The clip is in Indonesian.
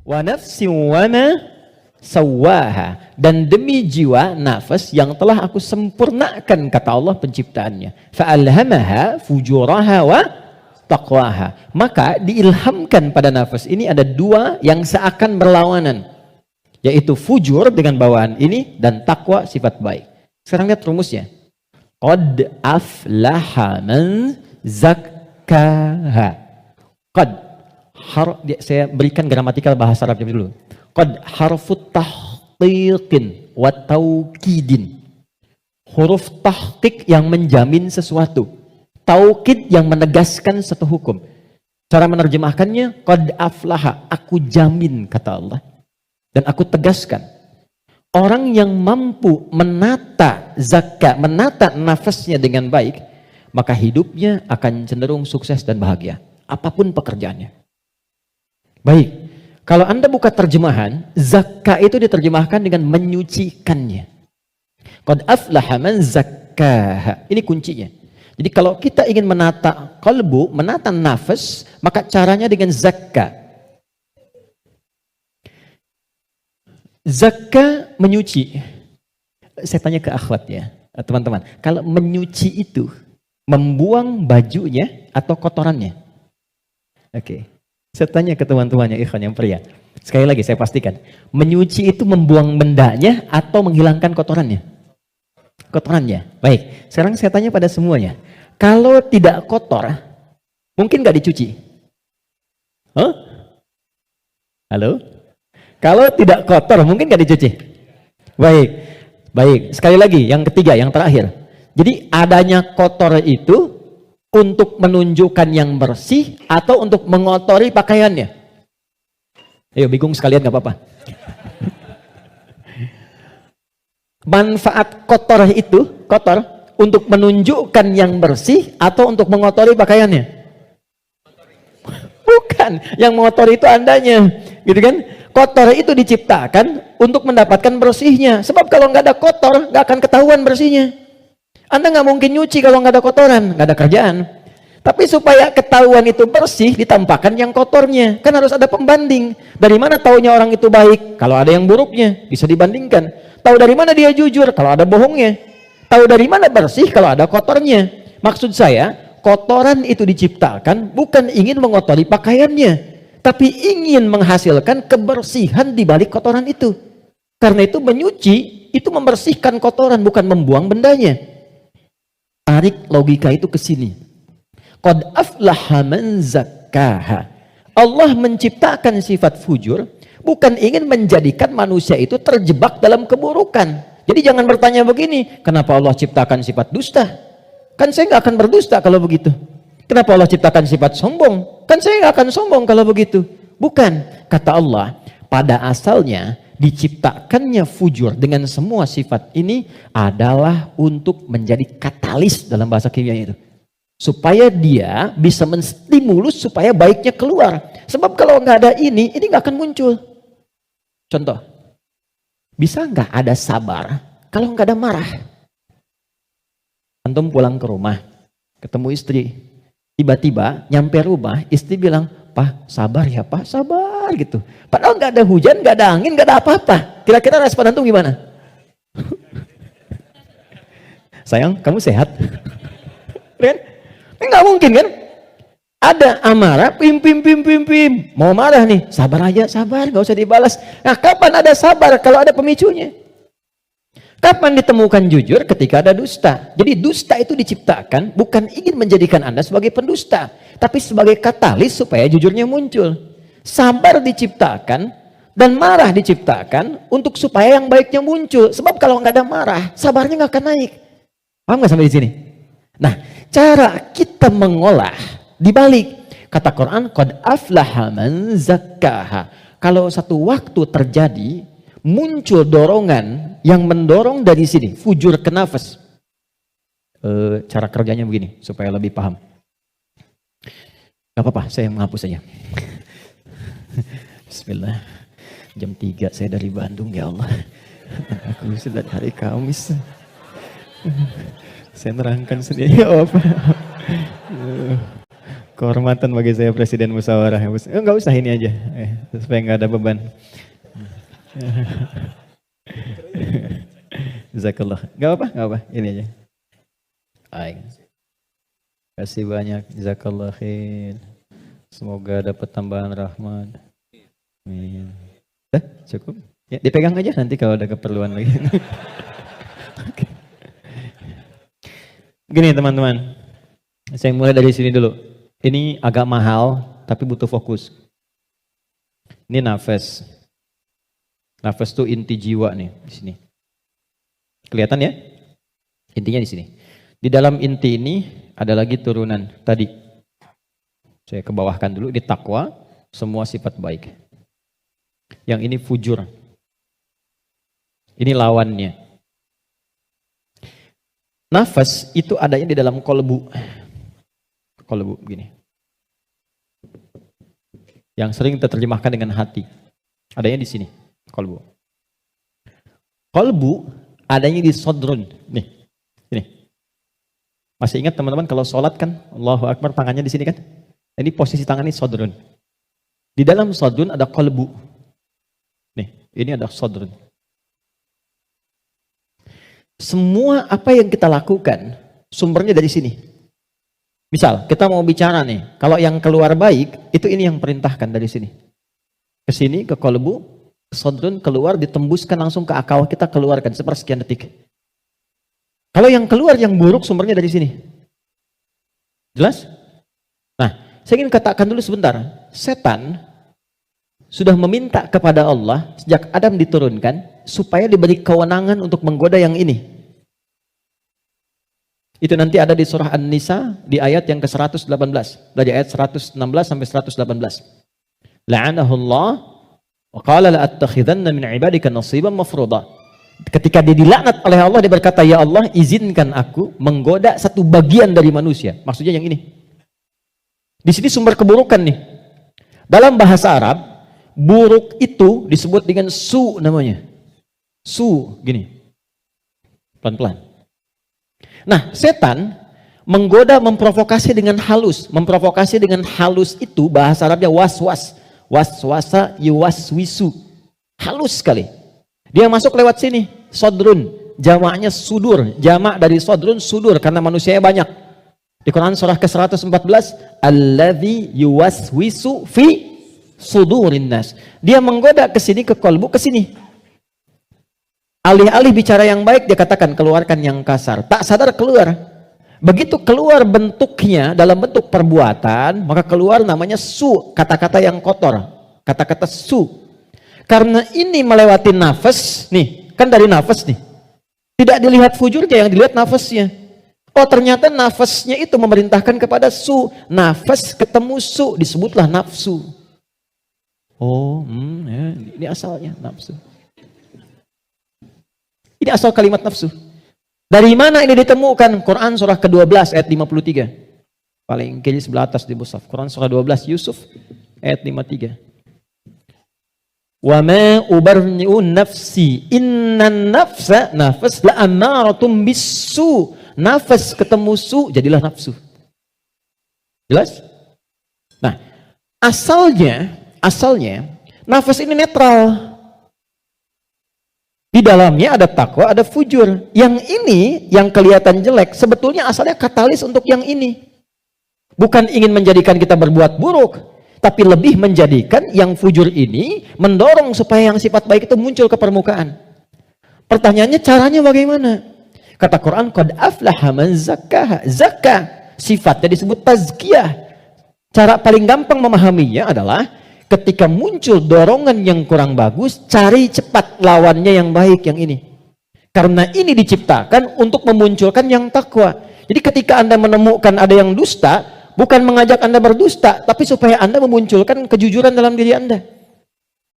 Wa nafsin wa ma sawwaha, dan demi jiwa nafas yang telah aku sempurnakan, kata Allah penciptaannya. Fa'alhamaha fujuraha wa taqwaha, maka diilhamkan pada nafas ini ada dua yang seakan berlawanan, yaitu fujur dengan bawaan ini dan takwa sifat baik. Sekarang lihat rumusnya. Qad aflaha man zakkaha. Qad, saya berikan gramatikal bahasa Arabnya dulu. Qad harfut tahqiqin wa taukidin. Huruf tahqiq yang menjamin sesuatu, taukid yang menegaskan satu hukum. Cara menerjemahkannya, qad aflaha, aku jamin, kata Allah, dan aku tegaskan. Orang yang mampu menata zakat, menata nafasnya dengan baik, maka hidupnya akan cenderung sukses dan bahagia, apapun pekerjaannya. Baik, kalau Anda buka terjemahan, zakat itu diterjemahkan dengan menyucikannya. Qad aflaha man zakkaha, ini kuncinya. Jadi kalau kita ingin menata kalbu, menata nafas, maka caranya dengan zakka. Zakka menyuci. Saya tanya ke akhwat ya, teman-teman. Kalau menyuci itu, membuang bajunya atau kotorannya? Oke. Saya tanya ke teman-temannya, ikhwan yang pria. Sekali lagi saya pastikan. Menyuci itu membuang bendanya atau menghilangkan kotorannya? Kotorannya. Baik, sekarang saya tanya pada semuanya. Kalau tidak kotor, mungkin nggak dicuci? Huh? Halo? Kalau tidak kotor, mungkin nggak dicuci? Baik, baik. Sekali lagi, yang ketiga, yang terakhir. Jadi adanya kotor itu untuk menunjukkan yang bersih atau untuk mengotori pakaiannya? Ayo, bingung sekalian nggak apa-apa. Manfaat kotor itu, kotor, untuk menunjukkan yang bersih atau untuk mengotori pakaiannya? Bukan, yang mengotori itu andanya, gitu kan? Kotor itu diciptakan untuk mendapatkan bersihnya. Sebab kalau nggak ada kotor, nggak akan ketahuan bersihnya. Anda nggak mungkin nyuci kalau nggak ada kotoran, nggak ada kerjaan. Tapi supaya ketahuan itu bersih, ditampakkan yang kotornya. Kan harus ada pembanding. Dari mana taunya orang itu baik? Kalau ada yang buruknya, bisa dibandingkan. Tahu dari mana dia jujur? Kalau ada bohongnya. Tahu dari mana bersih? Kalau ada kotornya. Maksud saya, kotoran itu diciptakan bukan ingin mengotori pakaiannya, tapi ingin menghasilkan kebersihan di balik kotoran itu. Karena itu menyuci, itu membersihkan kotoran, bukan membuang bendanya. Tarik logika itu ke sini. Qad aflaha man zakkaha. Allah menciptakan sifat fujur bukan ingin menjadikan manusia itu terjebak dalam keburukan. Jadi jangan bertanya begini, kenapa Allah ciptakan sifat dusta? Kan saya nggak akan berdusta kalau begitu. Kenapa Allah ciptakan sifat sombong? Kan saya nggak akan sombong kalau begitu. Bukan, kata Allah, pada asalnya diciptakannya fujur dengan semua sifat ini adalah untuk menjadi katalis dalam bahasa kimia itu. Supaya dia bisa menstimulus supaya baiknya keluar. Sebab kalau nggak ada ini nggak akan muncul. Contoh, bisa nggak ada sabar kalau nggak ada marah? Antum pulang ke rumah, ketemu istri, tiba-tiba nyampe rumah, istri bilang, "Pak, sabar ya Pak, sabar," gitu. Padahal nggak ada hujan, nggak ada angin, nggak ada apa-apa. Kira-kira respon antum gimana? Sayang, kamu sehat? Kan? Nggak mungkin kan? Ada amarah, pim. Mau marah nih, sabar aja, sabar, nggak usah dibalas. Nah, kapan ada sabar kalau ada pemicunya? Kapan ditemukan jujur? Ketika ada dusta. Jadi dusta itu diciptakan bukan ingin menjadikan Anda sebagai pendusta, tapi sebagai katalis supaya jujurnya muncul. Sabar diciptakan dan marah diciptakan untuk supaya yang baiknya muncul. Sebab kalau nggak ada marah, sabarnya nggak akan naik. Paham nggak sampai di sini? Nah, cara kita mengolah dibalik. Kata Quran, qad aflaha man zakkaha. Kalau satu waktu terjadi, muncul dorongan yang mendorong dari sini, fujur ke nafas. Cara kerjanya begini, supaya lebih paham. Gak apa-apa, saya menghapus saja. Bismillah. Jam 3 saya dari Bandung, ya Allah. Aku sudah hari Kamis. Saya nerangkan sendiri. Kehormatan bagi saya Presiden Musyawarah. Enggak usah ini aja, supaya nggak ada beban. Jazakallah. Enggak apa, ini aja. Baik. Kasih banyak, jazakallah khair. Semoga dapat tambahan rahmat. Amin. Cukup? Ya, dipegang aja nanti kalau ada keperluan lagi. Gini teman-teman, saya mulai dari sini dulu. Ini agak mahal, tapi butuh fokus. Ini nafas. Nafas itu inti jiwa nih di sini. Kelihatan ya? Intinya di sini. Di dalam inti ini ada lagi turunan tadi. Saya kebawahkan dulu. Ini takwa, semua sifat baik. Yang ini fujur. Ini lawannya. Nafas itu adanya di dalam kolbu. Kolbu begini. Yang sering terjemahkan dengan hati. Adanya di sini, kolbu. Kolbu adanya di sodrun. Nih, ini. Masih ingat teman-teman kalau sholat kan, Allahu Akbar tangannya di sini kan? Ini posisi tangan ini sodrun. Di dalam sodrun ada kolbu. Nih, ini ada sodrun. Semua apa yang kita lakukan, sumbernya dari sini. Misal, kita mau bicara nih, kalau yang keluar baik, itu ini yang perintahkan dari sini. Ke sini, ke kolbu, ke sodrun, keluar, ditembuskan langsung ke akal kita, keluarkan sepersekian detik. Kalau yang keluar, yang buruk, sumbernya dari sini. Jelas? Nah, saya ingin katakan dulu sebentar, setan sudah meminta kepada Allah, sejak Adam diturunkan, supaya diberi kewenangan untuk menggoda yang ini. Itu nanti ada di surah An-Nisa di ayat yang ke-118. Dari ayat 116 sampai 118. La'anahullah wa qala la'attakhidanna min ibadika nasiban mafruḍa. Ketika dia dilaknat oleh Allah, dia berkata, ya Allah, izinkan aku menggoda satu bagian dari manusia. Maksudnya yang ini. Di sini sumber keburukan nih. Dalam bahasa Arab, buruk itu disebut dengan su namanya. Su, gini. Pelan-pelan. Nah, setan menggoda, memprovokasi dengan halus. Memprovokasi dengan halus itu bahasa Arabnya waswas. Waswasa yuwaswisu. Halus sekali. Dia masuk lewat sini. Sodrun. Jamaknya sudur. Jamak dari sodrun sudur. Karena manusianya banyak. Di Quran surah ke-114. Alladzi yuwaswisu fi sudurin nas. Dia menggoda ke sini, ke kolbu, ke sini. Alih-alih bicara yang baik, dia katakan keluarkan yang kasar. Tak sadar keluar. Begitu keluar bentuknya dalam bentuk perbuatan, maka keluar namanya su, kata-kata yang kotor. Kata-kata su. Karena ini melewati nafas, nih, kan dari nafas nih. Tidak dilihat fujurnya, yang dilihat nafasnya. Oh, ternyata nafasnya itu memerintahkan kepada su. Nafas ketemu su, disebutlah nafsu. Oh, ya, ini asalnya nafsu. Ini asal kalimat nafsu. Dari mana ini ditemukan? Quran surah ke-12 ayat 53. Paling kiri sebelah atas di mushaf. Quran surah 12 Yusuf ayat 53. Wa ma ubarni'u nafsi innan nafsa nafas la amaratum bisu. Nafas ketemu su jadilah nafsu. Jelas? Nah, asalnya nafas ini netral. Di dalamnya ada takwa, ada fujur. Yang ini, yang kelihatan jelek, sebetulnya asalnya katalis untuk yang ini. Bukan ingin menjadikan kita berbuat buruk, tapi lebih menjadikan yang fujur ini mendorong supaya yang sifat baik itu muncul ke permukaan. Pertanyaannya caranya bagaimana? Kata Quran, qad aflaha man zakkaha. Zakka, sifatnya disebut tazkiyah. Cara paling gampang memahaminya adalah ketika muncul dorongan yang kurang bagus, cari cepat lawannya yang baik, yang ini. Karena ini diciptakan untuk memunculkan yang takwa. Jadi ketika Anda menemukan ada yang dusta, bukan mengajak Anda berdusta, tapi supaya Anda memunculkan kejujuran dalam diri Anda.